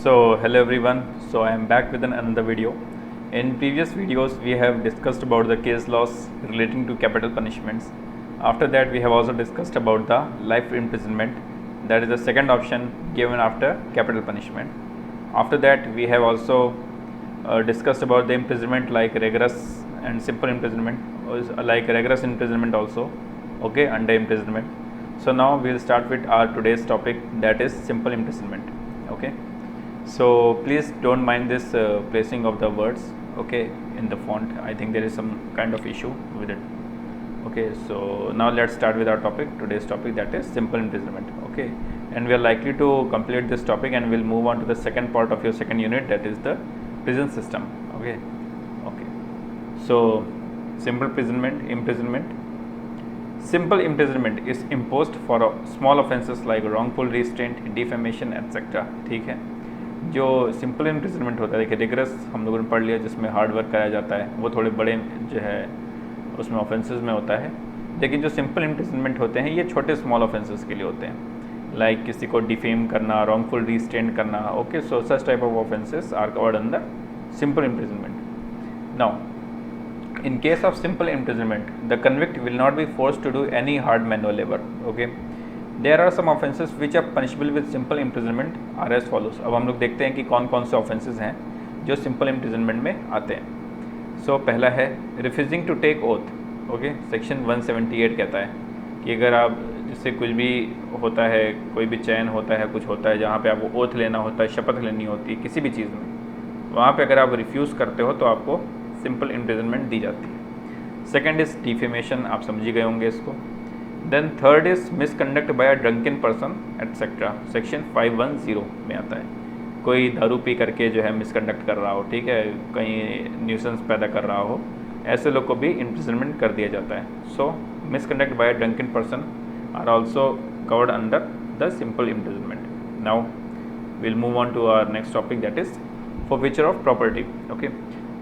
So hello everyone. So I am back with another video. In previous videos we have discussed about the case laws relating to capital punishments. After that we have also discussed about the life imprisonment. That is the second option given after capital punishment. After that we have also discussed about the imprisonment like rigorous and simple imprisonment, like rigorous imprisonment also, okay, under imprisonment. So now we will start with our today's topic, that is simple imprisonment. Okay, so please don't mind this placing of the words, okay, in the font. I think there is some kind of issue with it. Okay, so now let's start with our topic, today's topic, that is simple imprisonment. Okay, and we are likely to complete this topic and we'll move on to the second part of your second unit, that is the prison system. Okay, so simple imprisonment. Simple imprisonment is imposed for small offenses like wrongful restraint, defamation, etc. ठीक है, जो simple imprisonment होता है, देखिए rigorous हम लोगों ने पढ़ लिया जिसमें हार्ड वर्क कराया जाता है, वो थोड़े बड़े जो है उसमें ऑफेंसेस में होता है। लेकिन जो सिंपल इम्प्रिजनमेंट होते हैं ये छोटे स्मॉल ऑफेंसेस के लिए होते हैं, लाइक किसी को डिफेम करना, रॉन्गफुल रिस्ट्रेंट करना। Okay, so such type of offences are covered under simple imprisonment. Now, in case of simple imprisonment, the convict will not be forced to do any hard manual labor. Okay, there are some offences which are punishable with simple imprisonment are as follows. अब हम लोग देखते हैं कि कौन कौन से offences हैं जो simple imprisonment में आते हैं। So पहला है refusing to take oath. Okay, section 178 कहता है कि अगर आप जिससे कुछ भी होता है, कोई भी चयन होता है, कुछ होता है जहाँ पे आपको ओथ लेना होता है, शपथ लेनी होती है किसी भी चीज़ में, वहाँ पे अगर आप रिफ्यूज़ करते हो तो आपको सिंपल इम्प्रिजनमेंट दी जाती है। सेकंड इज़ डिफेमेशन, आप समझ ही गए होंगे इसको। Then third is misconduct by a drunken person etcetera, section 510 में आता है। कोई दारू पी करके जो है मिसकंडक्ट कर रहा हो, ठीक है, कहीं न्यूसेंस पैदा कर रहा हो, ऐसे लोग को भी इम्प्रिजनमेंट कर दिया जाता है। So misconduct by a drunken person are also covered under the simple imprisonment. Now we'll move on to our next topic, that is forfeiture of property. Okay,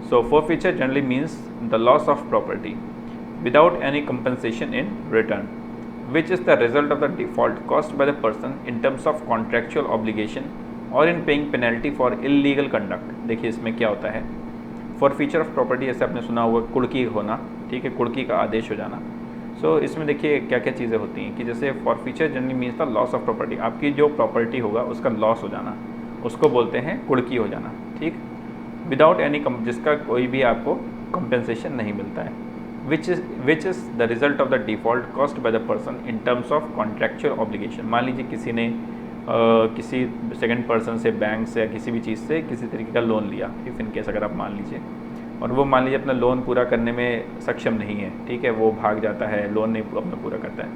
so forfeiture generally means the loss of property without any compensation in return, which is the result of the default caused by the person in terms of contractual obligation or in paying penalty for illegal conduct. देखिए इसमें क्या होता है, forfeiture of property ऐसे आपने सुना होगा, कुड़की होना, ठीक है, कुड़की का आदेश हो जाना। सो इसमें देखिए क्या क्या चीज़ें होती हैं कि जैसे forfeiture generally means the loss of property, आपकी जो प्रॉपर्टी होगा उसका लॉस हो जाना, उसको बोलते हैं कुड़की हो जाना। ठीक, विदाउट एनी जिसका कोई भी आपको कंपेंसेशन नहीं मिलता है, which is the result of the default cost by the person in terms of contractual obligation. मान लीजिए किसी ने किसी सेकेंड पर्सन से, बैंक से या किसी भी चीज़ से किसी तरीके का लोन लिया, इफ़ इन केस अगर आप मान लीजिए, और वो मान लीजिए अपना लोन पूरा करने में सक्षम नहीं है, ठीक है, वो भाग जाता है, लोन नहीं अपना पूरा करता है,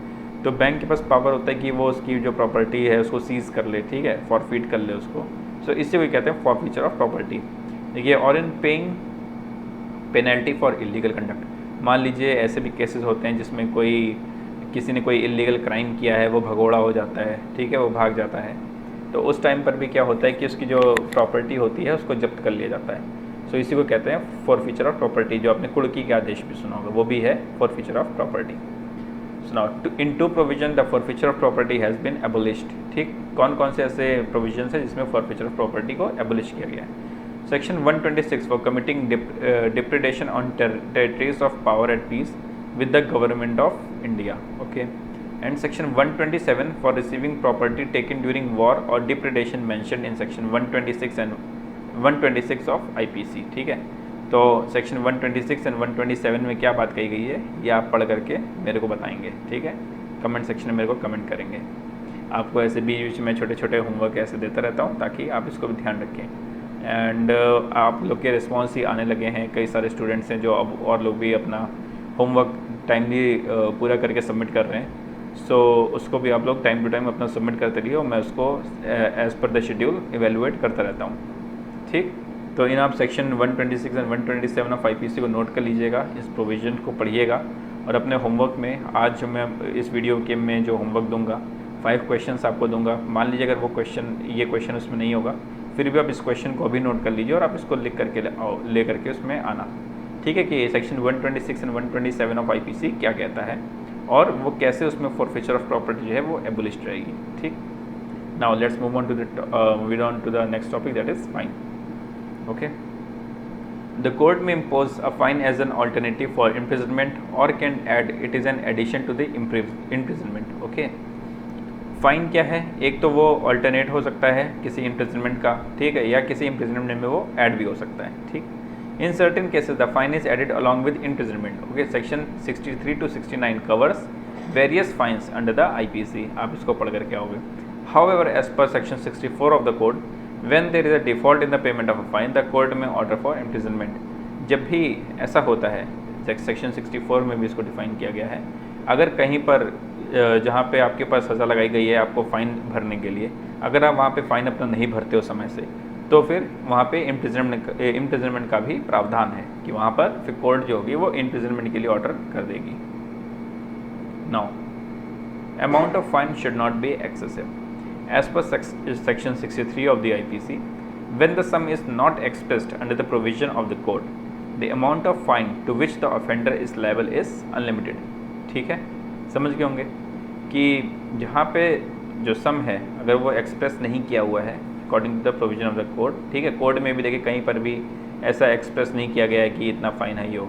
तो बैंक के पास पावर होता है कि वो उसकी जो प्रॉपर्टी है उसको सीज़ कर ले, ठीक है, फॉरफीट कर ले उसको। सो इससे वो कहते हैं फॉरफीचर ऑफ प्रॉपर्टी। देखिए, और इन paying penalty for illegal conduct, मान लीजिए ऐसे भी केसेस होते हैं जिसमें किसी ने कोई इलीगल क्राइम किया है, वो भगोड़ा हो जाता है, ठीक है, वो भाग जाता है, तो उस टाइम पर भी क्या होता है कि उसकी जो प्रॉपर्टी होती है उसको जब्त कर लिया जाता है। सो इसी को कहते हैं फॉरफीचर ऑफ प्रॉपर्टी। जो आपने कुड़की का आदेश भी सुना होगा, वो भी है forfeiture of property. So now in two provision the forfeiture of property has been abolished. ठीक, कौन कौन से ऐसे प्रोविजन है जिसमें फॉरफीचर ऑफ प्रॉपर्टी को एबोलिश किया गया है? Section 126 for committing depredation on territories of power at peace with the government of India. Okay, and section 127 for receiving property taken during war or depredation mentioned in section 126 and 126 of IPC. ठीक है, तो section 126 and 127 में क्या बात कही गई है ये आप पढ़ करके मेरे को बताएंगे, ठीक है, कमेंट सेक्शन में मेरे को कमेंट करेंगे। आपको ऐसे बीच में छोटे छोटे होमवर्क ऐसे देता रहता हूँ ताकि आप इसको भी ध्यान रखें। एंड आप लोग के रिस्पॉन्स ही आने लगे हैं, कई सारे स्टूडेंट्स हैं जो अब और लोग भी अपना होमवर्क टाइमली पूरा करके सबमिट कर रहे हैं। सो उसको भी आप लोग टाइम टू टाइम अपना सबमिट करते रहिए और मैं उसको as per the schedule evaluate करता रहता हूँ। ठीक, तो इन आप सेक्शन 126 एंड 127 ऑफ आईपीसी को नोट कर लीजिएगा, इस प्रोविज़न को पढ़िएगा और अपने होमवर्क में आज जो मैं इस वीडियो के में जो होमवर्क दूंगा 5 क्वेश्चंस आपको दूंगा। मान लीजिए अगर वो ये क्वेश्चन उसमें नहीं होगा, फिर भी आप इस क्वेश्चन को भी नोट कर लीजिए और आप इसको लिख करके ले करके उसमें आना। ठीक है, कि सेक्शन 126 एंड 127 ऑफ आईपीसी क्या कहता है और वो कैसे उसमें फॉरफीचर ऑफ प्रॉपर्टी जो है वो एबोलिश्ड रहेगी। ठीक, Now let's move on to the next topic, that is fine. Okay. The court may impose a fine as an alternative for imprisonment or can add it is an addition to the imprisonment. Okay. Fine क्या है, एक तो वो alternate हो सकता है किसी imprisonment का, ठीक है, या किसी इम्प्रिजनमेंट में वो ऐड भी हो सकता है, ठीक. In certain cases the fine is added along with imprisonment. Okay. Section 63 to 69 covers various fines under the IPC. आप इसको पढ़ कर क्या होगे. However as per section 64 of the code, when there is a default in the payment of a fine the court में order for imprisonment. जब भी ऐसा होता है, सेक्शन 64 में भी इसको डिफाइन किया गया है, अगर कहीं पर जहाँ पे आपके पास सज़ा लगाई गई है आपको फ़ाइन भरने के लिए, अगर आप वहाँ पे फ़ाइन अपना नहीं भरते हो समय से, तो फिर वहाँ पे इम्प्रिजनमेंट का भी प्रावधान है कि वहाँ पर फिर कोर्ट जो होगी वो इम्प्रिजनमेंट के लिए ऑर्डर कर देगी. Now amount of fine should not be excessive. As per section 63 of the IPC, when the sum is not expressed under the provision of the code, the amount of fine to which the offender is liable is unlimited. ठीक है, समझ गए होंगे कि जहाँ पे जो सम है अगर वो एक्सप्रेस नहीं किया हुआ है according to the provision of the code, ठीक है, कोड में भी देखिए कहीं पर भी ऐसा एक्सप्रेस नहीं किया गया है कि इतना फ़ाइन है यो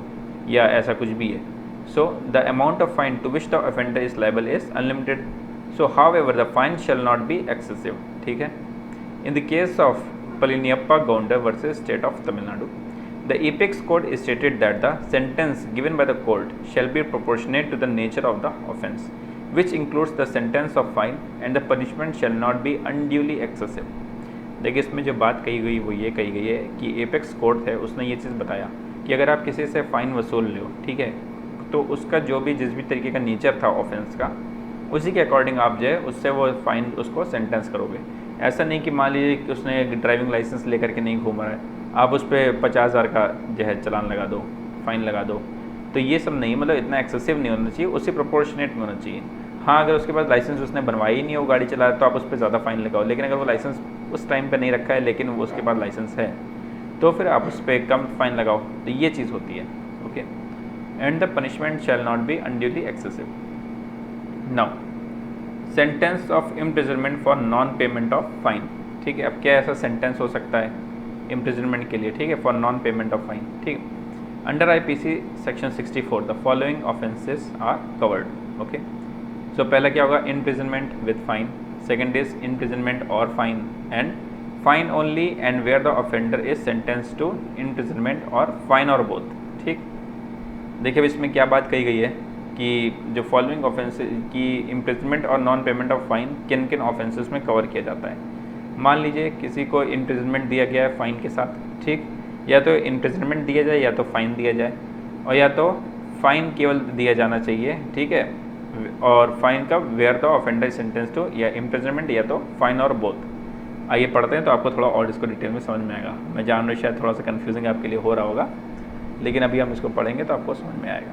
या ऐसा कुछ भी है. So the amount of fine to which the offender is liable is unlimited. So however the fine shall not be excessive. ठीक है. In the case of Palaniappa Gounder versus state of Tamil Nadu, the apex code stated that the sentence given by the court shall be proportionate to the nature of the offence, which includes the sentence of fine, and the punishment shall not be unduly excessive. देखिए इसमें जो बात कही गई वो ये कही गई है कि एपेक्स कोर्ट है उसने ये चीज़ बताया कि अगर आप किसी से फ़ाइन वसूल लो, ठीक है, तो उसका जो भी जिस भी तरीके का नेचर था ऑफेंस का, उसी के अकॉर्डिंग आप जो है उससे वो फ़ाइन उसको सेंटेंस करोगे. ऐसा नहीं कि मान लीजिए कि उसने ड्राइविंग लाइसेंस लेकर के नहीं घूम रहा है, आप उस पर 50,000 का जो है चालान लगा दो, फ़ाइन लगा दो, तो ये सब नहीं, मतलब इतना एक्सेसिव नहीं होना चाहिए, उसी प्रोपोर्शनेट में होना चाहिए. हाँ, अगर उसके पास लाइसेंस उसने बनवाई ही नहीं हो, गाड़ी चला तो आप उस पर ज़्यादा फ़ाइन लगाओ, लेकिन अगर वो लाइसेंस उस टाइम पे नहीं रखा है लेकिन वो उसके पास लाइसेंस है तो फिर आप उस पर कम फ़ाइन लगाओ. तो ये चीज़ होती है. Okay. And the punishment shell not B unduly excessive. Now sentence of imprisonment for non payment of fine. ठीक है, अब क्या ऐसा सेंटेंस हो सकता है इम्प्रिजनमेंट के लिए, ठीक है, for non payment of fine. ठीक. Under IPC section 64 the following offences are covered. Okay. So पहला क्या होगा, imprisonment with fine. Second is imprisonment or fine, and fine only and where the offender is sentence to imprisonment or fine or both. ठीक. देखिए अब इसमें क्या बात कही गई है कि जो फॉलोइंग ऑफेंस की इम्प्रिजनमेंट और नॉन पेमेंट ऑफ फाइन किन किन ऑफेंसेस में कवर किया जाता है. मान लीजिए किसी को इम्प्रिजनमेंट दिया गया है फ़ाइन के साथ, ठीक, या तो इम्प्रिजनमेंट दिया जाए या तो फ़ाइन दिया जाए, और या तो फ़ाइन केवल दिया जाना चाहिए, ठीक है, और फाइन का where the offender sentence to, या इम्प्रिजनमेंट या तो फाइन और बोथ. आइए पढ़ते हैं तो आपको थोड़ा और इसको डिटेल में समझ में आएगा. मैं जान रहा हूँ शायद थोड़ा सा कन्फ्यूजिंग आपके लिए हो रहा होगा, लेकिन अभी हम इसको पढ़ेंगे तो आपको समझ में आएगा.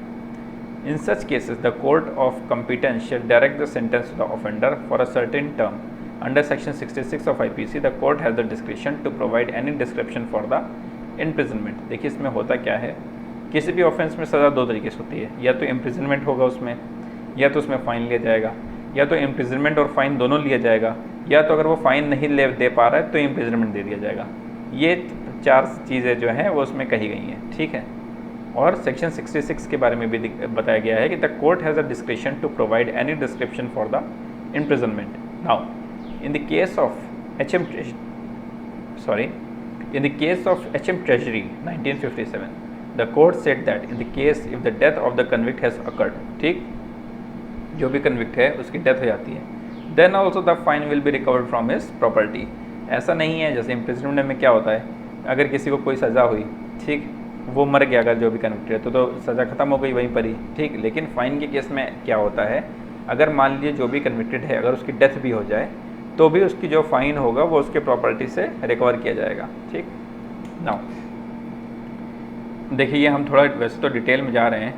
In such cases, the court of competence shall direct the sentence to the offender for a certain term. Under section 66 of IPC, the court has the discretion to provide any description for the imprisonment. देखिए इसमें होता क्या है, किसी भी offence में सज़ा दो तरीके से होती है, या तो इम्प्रिजनमेंट होगा उसमें, या तो उसमें फ़ाइन लिया जाएगा, या तो इम्प्रिजनमेंट और फाइन दोनों लिया जाएगा, या तो अगर वो फ़ाइन नहीं दे पा रहा है तो इम्प्रिजनमेंट दे दिया जाएगा. ये चार चीज़ें जो हैं वो उसमें कही गई हैं. ठीक है. और सेक्शन 66 के बारे में भी बताया गया है कि the court has a description to provide any description for the imprisonment. Now in the case of HM Treasury 1957, the court said that in the case if the death of the convict has occurred, ठीक, जो भी convict है उसकी death हो जाती है, then also the fine will be recovered from his property. ऐसा नहीं है जैसे इम्प्रिजनमेंट में क्या होता है, अगर किसी को कोई सज़ा हुई, ठीक, वो मर गया अगर जो भी कन्विक्टेड है तो सज़ा ख़त्म हो गई वहीं पर ही, ठीक. लेकिन फ़ाइन के केस में क्या होता है, अगर मान लीजिए जो भी कन्विक्टेड है अगर उसकी डेथ भी हो जाए तो भी उसकी जो फ़ाइन होगा वो उसके प्रॉपर्टी से रिकवर किया जाएगा. ठीक. नाउ देखिए हम थोड़ा वैसे तो डिटेल में जा रहे हैं,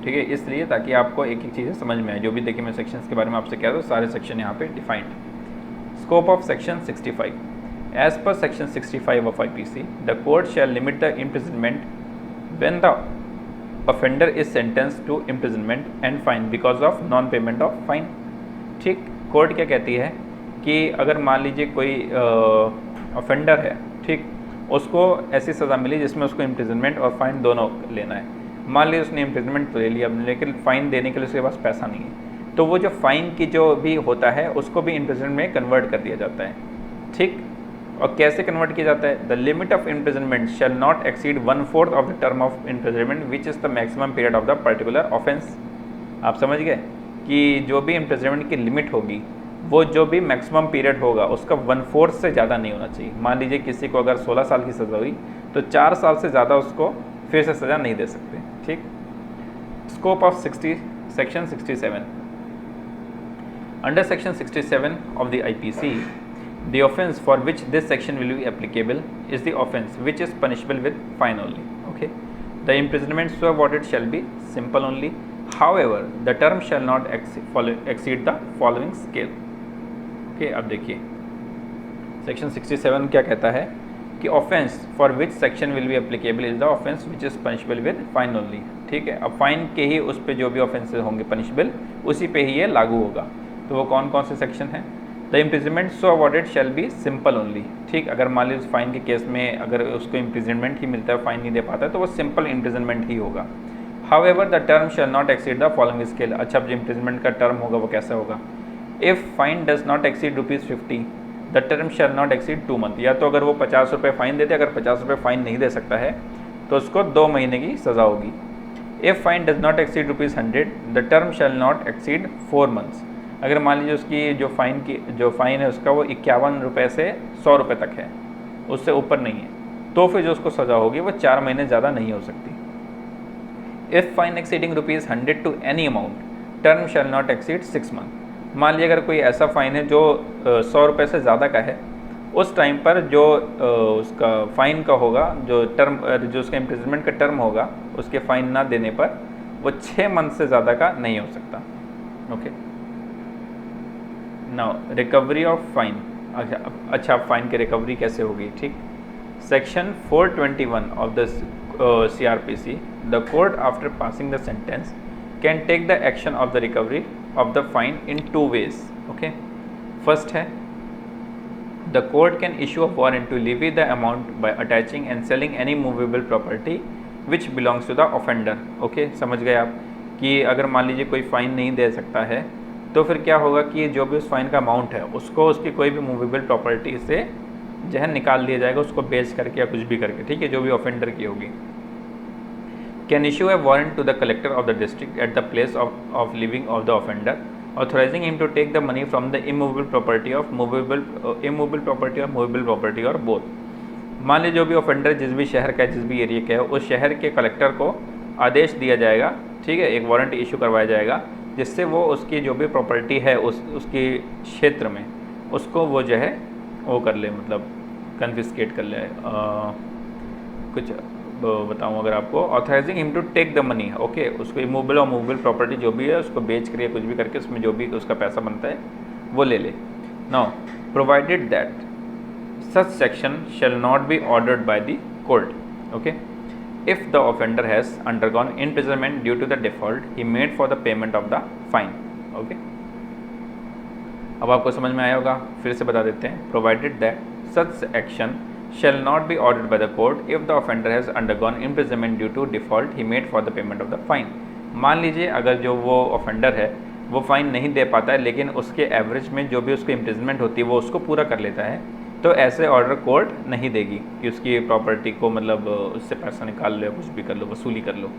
ठीक है, इसलिए ताकि आपको एक एक चीज़ें समझ में आए. जो भी देखिए मैं सेक्शंस के बारे में आपसे कह रहा हूँ सारे सेक्शन यहाँ पे defined. Scope of section 65. As per section 65 of IPC, the court shall limit the imprisonment when the offender is sentenced to imprisonment and fine because of non-payment of fine. ठीक. कोर्ट क्या कहती है कि अगर मान लीजिए कोई ऑफेंडर है, ठीक, उसको ऐसी सज़ा मिली जिसमें उसको इम्प्रिजनमेंट और फाइन दोनों लेना है। मान लीजिए उसने इम्प्रिजनमेंट तो ले लिया, लेकिन फ़ाइन देने के लिए उसके पास पैसा नहीं है, तो वो जो फ़ाइन की जो भी होता है उसको भी इम्प्रिजनमेंट में कन्वर्ट कर दिया जाता है, ठीक। और कैसे कन्वर्ट किया जाता है? The limit of imprisonment shell not exceed 1/4 of the term of imprisonment which is the maximum period of the particular offence. आप समझ गए कि जो भी इम्प्रिजनमेंट की लिमिट होगी वो जो भी मैक्सिमम पीरियड होगा उसका 1/4 से ज़्यादा नहीं होना चाहिए। मान लीजिए किसी को अगर 16 साल की सज़ा हुई तो 4 साल से ज़्यादा उसको फिर से सज़ा नहीं दे सकते, ठीक। Scope of section 67 under section 67 of the IPC the offense for which this section will be applicable is the offense which is punishable with fine only. Okay, the imprisonment so awarded shall be simple only. However, the term shall not exceed the following scale. Okay, अब देखिए section 67 क्या कहता है कि offence for which section will be applicable is the offence which is punishable with fine only, ठीक है। अब fine के ही उस पर जो भी ऑफेंसेज होंगे पनिशबल उसी पे ही ये लागू होगा। तो वो कौन कौन से सेक्शन हैं? The imprisonment so awarded shall be simple only, ठीक। अगर मान लीजिए फाइन के केस में अगर उसको इम्प्रिजनमेंट ही मिलता है, फाइन नहीं दे पाता है, तो वो सिंपल इम्प्रिजनमेंट ही होगा। However the term shall not exceed the following scale. अच्छा, जो इम्प्रिजनमेंट का टर्म होगा वो कैसा होगा? If fine does not exceed ₹50 the term shall not exceed 2 month. या तो अगर वो 50 रुपये फ़ाइन देते, अगर 50 रुपये फ़ाइन नहीं दे सकता है तो उसको 2 महीने की सज़ा होगी। If fine does not exceed ₹100 the term shall not exceed 4 months. अगर मान लीजिए उसकी जो फ़ाइन है उसका वो 51 रुपये से 100 रुपये तक है, उससे ऊपर नहीं है, तो फिर जो उसको सज़ा होगी वो 4 महीने ज़्यादा नहीं हो सकती। If fine exceeding ₹100 to any amount term shall not exceed 6 month. मान लीजिए अगर कोई ऐसा फ़ाइन है जो 100 रुपये से ज़्यादा का है, उस टाइम पर जो उसका फ़ाइन का होगा, जो उसका इम्प्रिजनमेंट का टर्म होगा, उसके फ़ाइन ना देने पर वो 6 मंथ से ज़्यादा का नहीं हो सकता। Okay, now recovery of fine. अच्छा, फाइन की रिकवरी कैसे होगी? ठीक, section 421 of the CRPC, the court after passing the sentence can take the action of the recovery of the fine in 2 ways. Okay, first है the court can issue a warrant to levy the amount by attaching and selling any movable property which belongs to the offender. Okay, समझ गए आप कि अगर मान लीजिए कोई fine नहीं दे सकता है तो फिर क्या होगा कि जो भी उस फाइन का अमाउंट है उसको उसकी कोई भी मूवेबल प्रॉपर्टी से जो है निकाल लिया जाएगा, उसको बेच करके या कुछ भी करके, ठीक है, जो भी ऑफेंडर की होगी। Can issue a warrant to the collector of the district at the place of living of the offender authorising him to take the money from the immovable property और मूवेबल प्रॉपर्टी और both. मान लीजिए जो भी offender जिस भी शहर का है, जिस भी एरिया का है, उस शहर के कलेक्टर को आदेश दिया जाएगा, ठीक है, एक वारंट इशू करवाया जाएगा जिससे वो उसकी जो भी प्रॉपर्टी है उसके क्षेत्र में उसको वो जो है वो कर ले, मतलब कन्फिस्केट कर ले। कुछ बताऊँ अगर आपको, authorising him to take the money, okay, उसको इमूवेबल और मूवेबल प्रॉपर्टी जो भी है उसको बेच कर या कुछ भी करके उसमें जो भी उसका पैसा बनता है वो ले ले। Now provided that such section shall not be ordered by the court. Okay, if the offender has undergone imprisonment due to the default he made for the payment of the fine. Okay, अब आपको समझ में आया होगा, फिर से बता देते हैं। provided that such action shall not be ordered by the court if the offender has undergone imprisonment due to default he made for the payment of the fine. मान लीजिए अगर जो वो ऑफेंडर है वो फ़ाइन नहीं दे पाता है लेकिन उसके एवरेज में जो भी उसको इम्प्रिजनमेंट होती है वो उसको पूरा कर लेता है, तो ऐसे ऑर्डर कोर्ट नहीं देगी कि उसकी प्रॉपर्टी को मतलब उससे पैसा निकाल लो, कुछ भी कर लो, वसूली कर लो।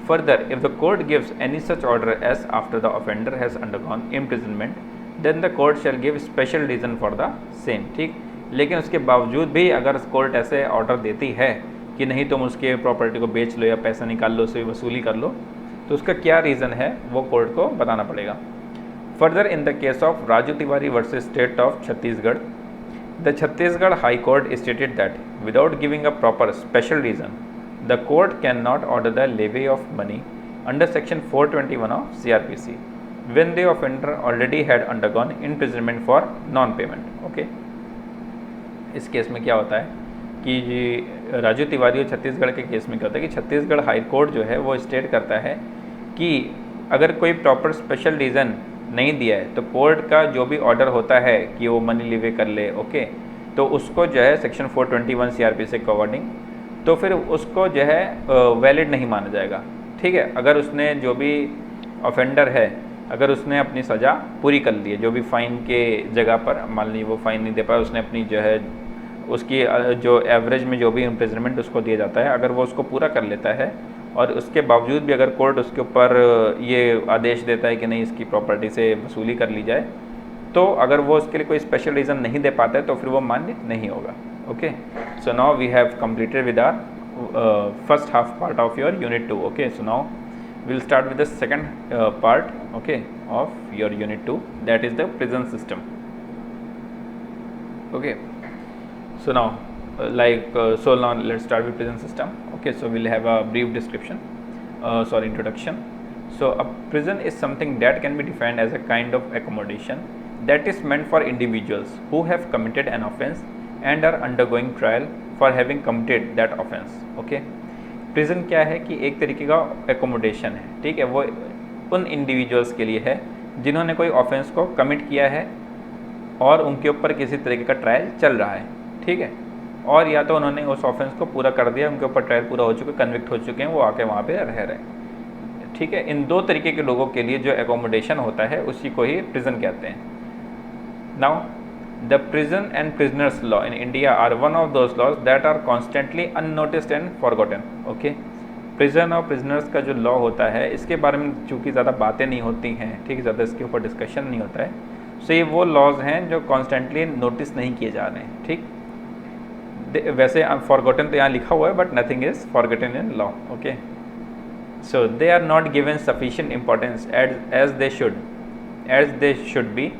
Further if the court gives any such order as after the offender has undergone imprisonment then the court shall give special reason for the same. ठीक, लेकिन उसके बावजूद भी अगर कोर्ट ऐसे ऑर्डर देती है कि नहीं तुम उसके प्रॉपर्टी को बेच लो या पैसा निकाल लो, उससे वसूली कर लो, तो उसका क्या रीज़न है वो कोर्ट को बताना पड़ेगा। Further in the case of Raju Tiwari versus state of Chhattisgarh, the Chhattisgarh High Court stated that without giving a proper special reason, the court cannot order the levy of money under section 421 of CRPC when the offender already had undergone imprisonment for non-payment. Okay, इस case में क्या होता है कि राजू तिवारी और छत्तीसगढ़ के case में क्या होता है कि छत्तीसगढ़ हाई कोर्ट जो है वो स्टेट करता है कि अगर कोई प्रॉपर स्पेशल रीज़न नहीं दिया है तो कोर्ट का जो भी ऑर्डर होता है कि वो मनी लीवे कर ले, ओके, तो उसको जो है सेक्शन 421 सीआरपीसी के अकॉर्डिंग तो फिर उसको जो है वैलिड नहीं माना जाएगा। ठीक है, अगर उसने जो भी ऑफेंडर है अगर उसने अपनी सज़ा पूरी कर ली है, जो भी फ़ाइन के जगह पर मान लीजिए वो फ़ाइन नहीं दे पाया, उसने अपनी जो है उसकी जो एवरेज में जो भी इम्प्रिजनमेंट उसको दिया जाता है अगर वो उसको पूरा कर लेता है और उसके बावजूद भी अगर कोर्ट उसके ऊपर ये आदेश देता है कि नहीं इसकी प्रॉपर्टी से वसूली कर ली जाए, तो अगर वो उसके लिए कोई स्पेशल रीज़न नहीं दे पाता है तो फिर वो मान्य नहीं होगा। Okay, so now we have completed with our first half part of your unit 2। Okay, so now we'll start with the second part, okay, of your unit 2, that is the prison system. Okay, so now so now let's start with prison system. Okay, so we'll have a brief description, introduction. So a prison is something that can be defined as a kind of accommodation that is meant for individuals who have committed an offense and are undergoing trial for having committed that offense. Okay, prison क्या है कि एक तरीके का accommodation है, ठीक है, वो उन इंडिविजुअल्स के लिए है जिन्होंने कोई ऑफेंस को कमिट किया है और उनके ऊपर किसी तरीके का ट्रायल चल रहा है, ठीक है, और या तो उन्होंने उस ऑफेंस को पूरा कर दिया, उनके ऊपर ट्रायल पूरा हो चुका है, कन्विक्ट हो चुके हैं, वो आके वहाँ पे रह रहे हैं। ठीक है, इन दो तरीके के लोगों के लिए जो एकोमोडेशन होता है उसी को ही प्रिजन कहते हैं। Now The prison and prisoners law in India are one of those laws that are constantly unnoticed and forgotten. Okay, prison और prisoners का जो लॉ होता है इसके बारे में चूँकि ज़्यादा बातें नहीं होती हैं, ठीक है, ज़्यादा इसके ऊपर डिस्कशन नहीं होता है, सो ये वो लॉज हैं जो कॉन्स्टेंटली नोटिस नहीं किए जा रहे हैं। ठीक, वैसे फॉरगॉटन तो यहाँ लिखा हुआ है but nothing is forgotten in law. Okay, so they are not given sufficient importance as they should be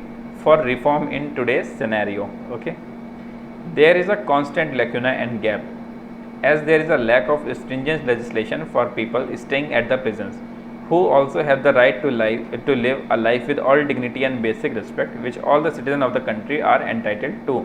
for reform in today's scenario. Okay, there is a constant lacuna and gap as there is a lack of stringent legislation for people staying at the prisons who also have the right to live a life with all dignity and basic respect which all the citizens of the country are entitled to.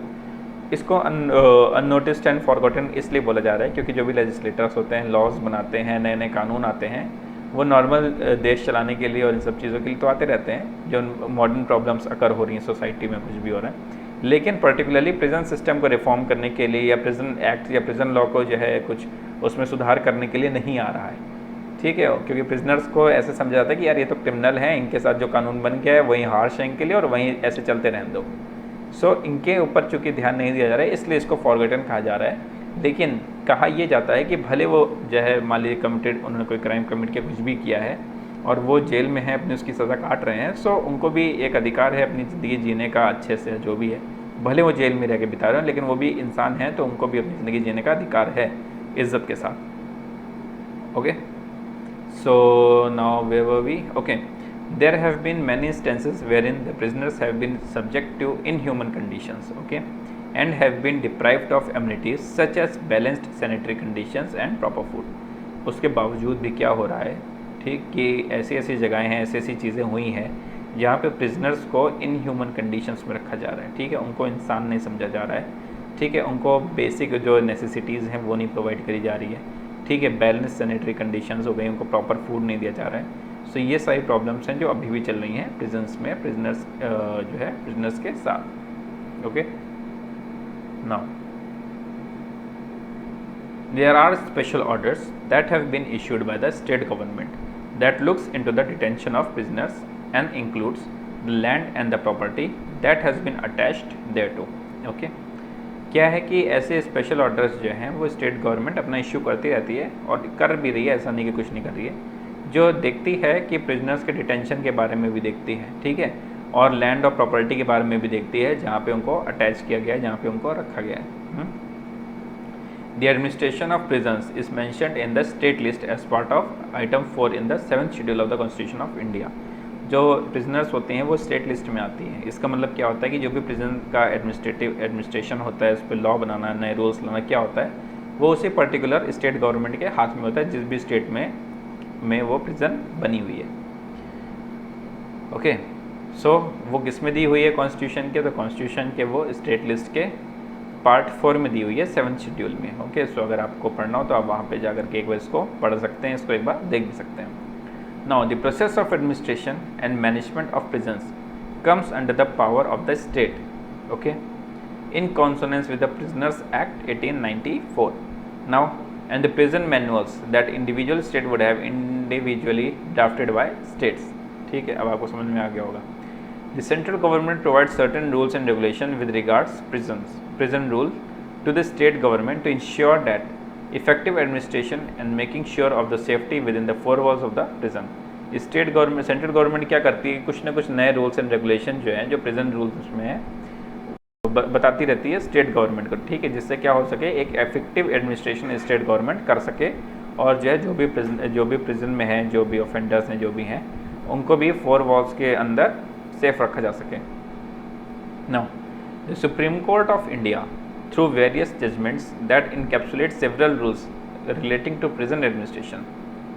इसको unnoticed and forgotten इसलिए बोला जा रहा है क्योंकि जो भी legislators होते हैं, लॉज बनाते हैं, नए नए कानून आते हैं, वो नॉर्मल देश चलाने के लिए और इन सब चीज़ों के लिए तो आते रहते हैं जो मॉडर्न प्रॉब्लम्स अकर हो रही हैं सोसाइटी में, कुछ भी हो रहा है, लेकिन पर्टिकुलरली प्रिजन सिस्टम को रिफॉर्म करने के लिए या प्रिजन एक्ट या प्रिजन लॉ को जो है कुछ उसमें सुधार करने के लिए नहीं आ रहा है। ठीक है, क्योंकि प्रिजनर्स को ऐसे समझा जाता है कि यार ये तो क्रिमिनल हैं, इनके साथ जो कानून बन गया है वही हार्श है इनके लिए और वहीं ऐसे चलते रहने दो। सो इनके ऊपर चूँकि ध्यान नहीं दिया जा रहा है इसलिए इसको फॉरगॉटन कहा जा रहा है। लेकिन कहा यह जाता है कि भले वो जो है मान लीजिए कमिटेड, उन्होंने कोई क्राइम कमिट किया, कुछ भी किया है और वो जेल में है, अपनी उसकी सज़ा काट रहे हैं, सो उनको भी एक अधिकार है अपनी ज़िंदगी जीने का अच्छे से, जो भी है, भले वो जेल में रह के बिता रहे हैं लेकिन वो भी इंसान हैं तो उनको भी अपनी ज़िंदगी जीने का अधिकार है इज्जत के साथ। Okay, so now where were we? Okay, there have been many instances wherein the prisoners have been subject to inhuman conditions, okay, and have been deprived of amenities such as balanced sanitary conditions and proper food. उसके बावजूद भी क्या हो रहा है, ठीक, कि ऐसी ऐसी जगहें हैं, ऐसी ऐसी चीज़ें हुई हैं जहाँ पे प्रिजनर्स को इनह्यूमन कंडीशंस में रखा जा रहा है। ठीक है, उनको इंसान नहीं समझा जा रहा है, ठीक है, उनको बेसिक जो नेसेसिटीज़ हैं वो नहीं प्रोवाइड करी जा रही है, ठीक है, बैलेंस सैनिटरी कंडीशंस हो गई, उनको प्रॉपर फूड नहीं दिया जा रहा है। सो ये सारी प्रॉब्लम्स हैं जो अभी भी चल रही हैं प्रिजन्स में, प्रिजनर्स जो है प्रिजनर्स के साथ। Okay, now there are special orders that have been issued by the state government that looks into the detention of prisoners and includes the land and the property that has been attached thereto. Okay, क्या है कि ऐसे special orders जो हैं वो state government अपना issue करती रहती है और कर भी रही है, ऐसा नहीं कि कुछ नहीं कर रही है, जो देखती है कि प्रिजनर्स के डिटेंशन के बारे में भी देखती है, ठीक है, और लैंड और प्रॉपर्टी के बारे में भी देखती है जहाँ पे उनको अटैच किया गया है, जहाँ पे उनको रखा गया है। The administration of prisons is mentioned in the state list as part of item 4 in the 7th schedule of the constitution of India. जो प्रिजनर्स होते हैं वो स्टेट लिस्ट में आती हैं। इसका मतलब क्या होता है कि जो भी प्रिजन का एडमिनिस्ट्रेशन होता है, उस पर लॉ बनाना, नए रूल्स लाना, क्या होता है वो उसी पर्टिकुलर स्टेट गवर्नमेंट के हाथ में होता है, जिस भी स्टेट में वो प्रिजन बनी हुई है। ओके, सो वो किस में दी हुई है कॉन्स्टिट्यूशन के, तो कॉन्स्टिट्यूशन के वो स्टेट लिस्ट के पार्ट 4 में दी हुई है 7th शेड्यूल में। ओके, सो अगर आपको पढ़ना हो तो आप वहाँ पे जाकर के एक बार इसको पढ़ सकते हैं, इसको एक बार देख भी सकते हैं। Now the process of administration and management of prisons comes under the power of the state, okay, in consonance with the Prisoners Act 1894. Now, and the prison manuals that individual state would have individually drafted by states. ठीक है, अब आपको समझ में आ गया होगा. The central government provides certain rules and regulations with regards prison rule to the state government to ensure that effective administration and making sure of the safety within the four walls of the prison. State government central government क्या करती है, कुछ ना कुछ नए rules and regulation जो हैं, जो प्रिजन रूल्स उसमें है, बताती रहती है स्टेट गवर्नमेंट को, ठीक है, जिससे क्या हो सके, एक इफेक्टिव एडमिनिस्ट्रेशन स्टेट गवर्नमेंट कर सके, और जो है जो भी प्रिजन में है, जो भी ऑफेंडर्स हैं, जो भी हैं, उनको भी फोर वॉल्स के अंदर सेफ रखा जा सके. Now the supreme court of India through various judgments that encapsulate several rules relating to prison administration.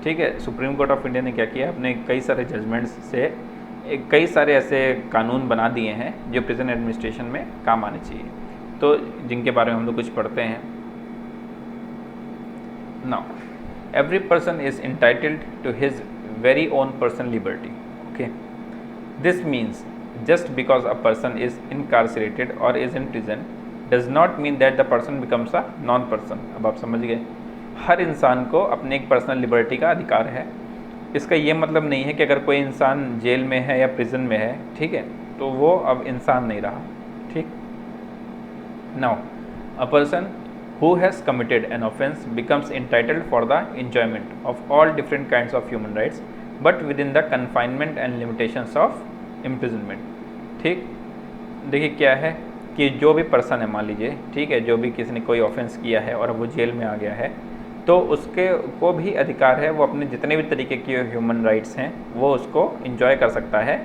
ठीक है, सुप्रीम कोर्ट ऑफ इंडिया ने क्या किया, अपने कई सारे जजमेंट्स से कई सारे ऐसे कानून बना दिए हैं जो प्रिजन एडमिनिस्ट्रेशन में काम आने चाहिए, तो जिनके बारे में हम लोग कुछ पढ़ते हैं. Now every person is entitled to his very own personal liberty. Okay, this means just because a person is incarcerated और is in prison does not mean that the person becomes a non person. अब आप समझ गए, हर इंसान को अपने एक personal liberty का अधिकार है. इसका ये मतलब नहीं है कि अगर कोई इंसान जेल में है या प्रिजन में है, ठीक है, तो वो अब इंसान नहीं रहा. ठीक. Now a person who has committed an offence becomes entitled for the enjoyment of all different kinds of human rights but with in the confinement and limitations of imprisonment. ठीक. देखिए क्या है कि जो भी पर्सन है, मान लीजिए, ठीक है, जो भी किसी ने कोई ऑफेंस किया है और वो जेल में आ गया है, तो उसके को भी अधिकार है, वो अपने जितने भी तरीके की ह्यूमन राइट्स हैं वो उसको इंजॉय कर सकता है.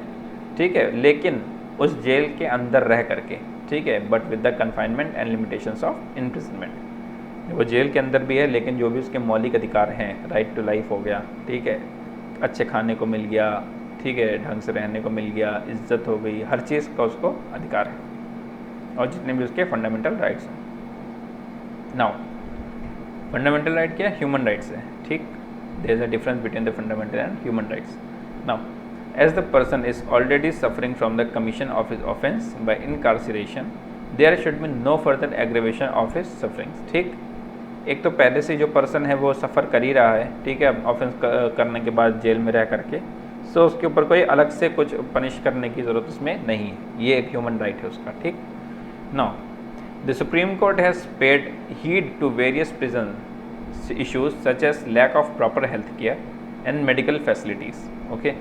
ठीक है, लेकिन उस जेल के अंदर रह करके, ठीक है, but with the confinement and limitations of imprisonment. वो जेल के अंदर भी है, लेकिन जो भी उसके मौलिक अधिकार हैं, राइट टू लाइफ हो गया, ठीक है, अच्छे खाने को मिल गया, ठीक है, ढंग से रहने को मिल गया, इज्जत हो गई, हर चीज़ का उसको अधिकार है, और जितने भी उसके फंडामेंटल राइट्स हैं. नाउ फंडामेंटल राइट क्या है, ह्यूमन राइट्स है. ठीक. There is a difference between the fundamental and human rights. Now as the person is already suffering from the commission of his offence by incarceration there should be no further aggravation of his sufferings. ठीक. एक तो पहले से जो person है वो सफ़र कर ही रहा है, ठीक है, ऑफेंस करने के बाद जेल में रह करके, सो उसके ऊपर कोई अलग से कुछ पनिश करने की ज़रूरत उसमें नहीं है. ये एक ह्यूमन राइट है उसका. ठीक. Now the Supreme Court has paid heed to various prison issues such as lack of proper health care and medical facilities. Okay,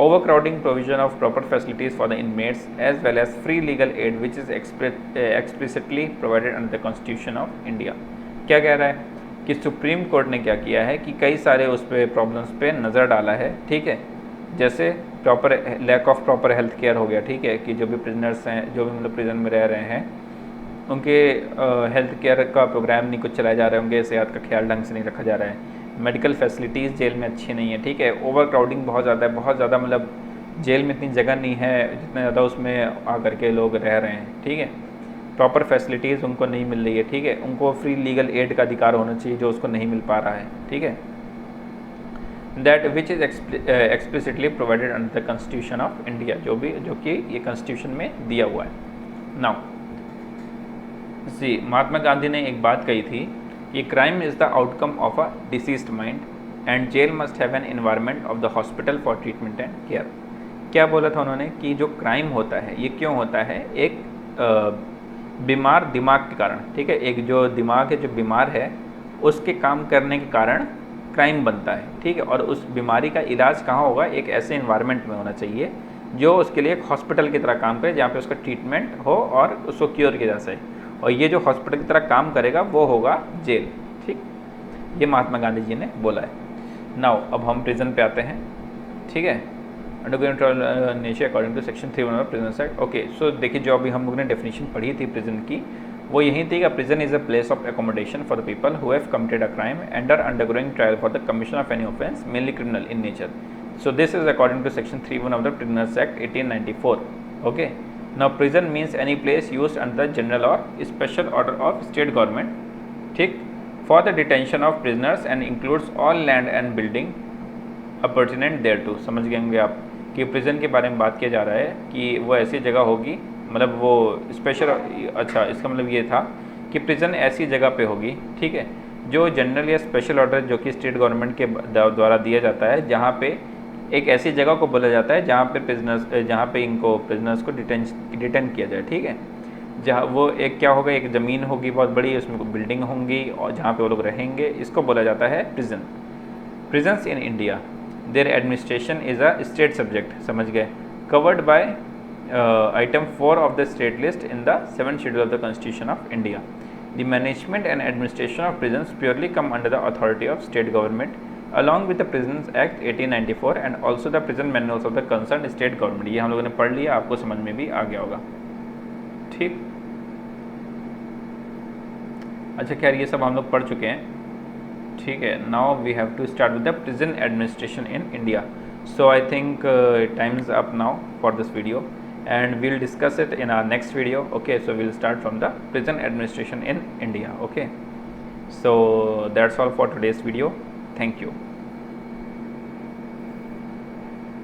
overcrowding, provision of proper facilities for the inmates, as well as free legal aid which is explicitly provided under the Constitution of India. क्या कह रहा है कि supreme court ने क्या किया है कि कई सारे उस पे प्रॉब्लम्स पे नज़र डाला है. ठीक है, जैसे proper lack of proper health care हो गया. ठीक है, कि जो भी प्रिजनर्स हैं, जो भी मतलब प्रिजन में रह रहे हैं, उनके हेल्थ केयर का प्रोग्राम नहीं कुछ चलाए जा रहे होंगे, सेहत का ख्याल ढंग से नहीं रखा जा रहा है, मेडिकल फैसिलिटीज़ जेल में अच्छी नहीं है. ठीक है, ओवर क्राउडिंग बहुत ज़्यादा है, बहुत ज़्यादा, मतलब जेल में इतनी जगह नहीं है जितना ज़्यादा उसमें आकर के लोग रह रहे हैं. ठीक है, प्रॉपर फैसिलिटीज़ उनको नहीं मिल रही है. ठीक है, उनको फ्री लीगल एड का अधिकार होना चाहिए जो उसको नहीं मिल पा रहा है. ठीक है, that which is explicitly provided under the constitution of India, जो कि ये कॉन्स्टिट्यूशन में दिया हुआ है. नाउ जी, महात्मा गांधी ने एक बात कही थी कि crime is the outcome of a diseased mind and jail must have an environment of the hospital for treatment and care. क्या बोला था उन्होंने कि जो क्राइम होता है ये क्यों होता है, एक बीमार दिमाग के कारण. ठीक है, एक जो दिमाग है, जो बीमार है, उसके काम करने के कारण क्राइम बनता है. ठीक है, और उस बीमारी का इलाज कहाँ होगा, एक ऐसे इन्वायरमेंट में होना चाहिए जो उसके लिए एक हॉस्पिटल की तरह काम करे, जहाँ पे उसका ट्रीटमेंट हो और उसको क्योर किया जा सके. और ये जो हॉस्पिटल की तरह काम करेगा वो होगा जेल. ठीक, ये महात्मा गांधी जी ने बोला है. नाउ अब हम प्रिजन पे आते हैं. ठीक है, undergoing nature according to section 3 of prison act. Okay, so देखिए, जो अभी हम लोगों ने डेफिनेशन पढ़ी थी प्रिजन की, वो यही थी कि prison is a place of accommodation for the people who have committed a crime and are undergoing trial for the commission of any offence mainly criminal in nature. So this is according to section 3(1) of the prisoners act 1894. Okay. Now prison means any place used under the general or special order of state government, ठीक, for the detention of prisoners and includes all land and building appurtenant thereto. समझ गए होंगे आप कि prison के बारे में बात किया जा रहा है कि वो ऐसी जगह होगी, मतलब वो स्पेशल, अच्छा इसका मतलब ये था कि प्रिजन ऐसी जगह पे होगी, ठीक है, जो जनरल या स्पेशल ऑर्डर जो कि स्टेट गवर्नमेंट के द्वारा दिया जाता है, जहाँ पे एक ऐसी जगह को बोला जाता है जहाँ पे प्रिजनर्स को डिटेन किया जाए, ठीक है। जहाँ वो एक क्या होगा, एक ज़मीन होगी बहुत बड़ी, उसमें बिल्डिंग होंगी और जहाँ पे वो लोग रहेंगे, इसको बोला जाता है prison. Prisons in India, their administration is a state subject, समझ गए, covered by item 4 of the state list in the 7th schedule of the Constitution of India. The management and administration of prisons purely come under the authority of state government along with the Prisons Act 1894 and also the prison manuals of the concerned state government. ये हम लोगों ने पढ़ लिया, आपको समझ में भी आ गया होगा, ठीक। अच्छा खैर ये सब हम लोग पढ़ चुके हैं, ठीक है। Now we have to start with the prison administration in India. So I think time is up now for this video and we'll discuss it in our next video. Okay, so we'll start from the prison administration in India. Okay, so that's all for today's video. Thank you.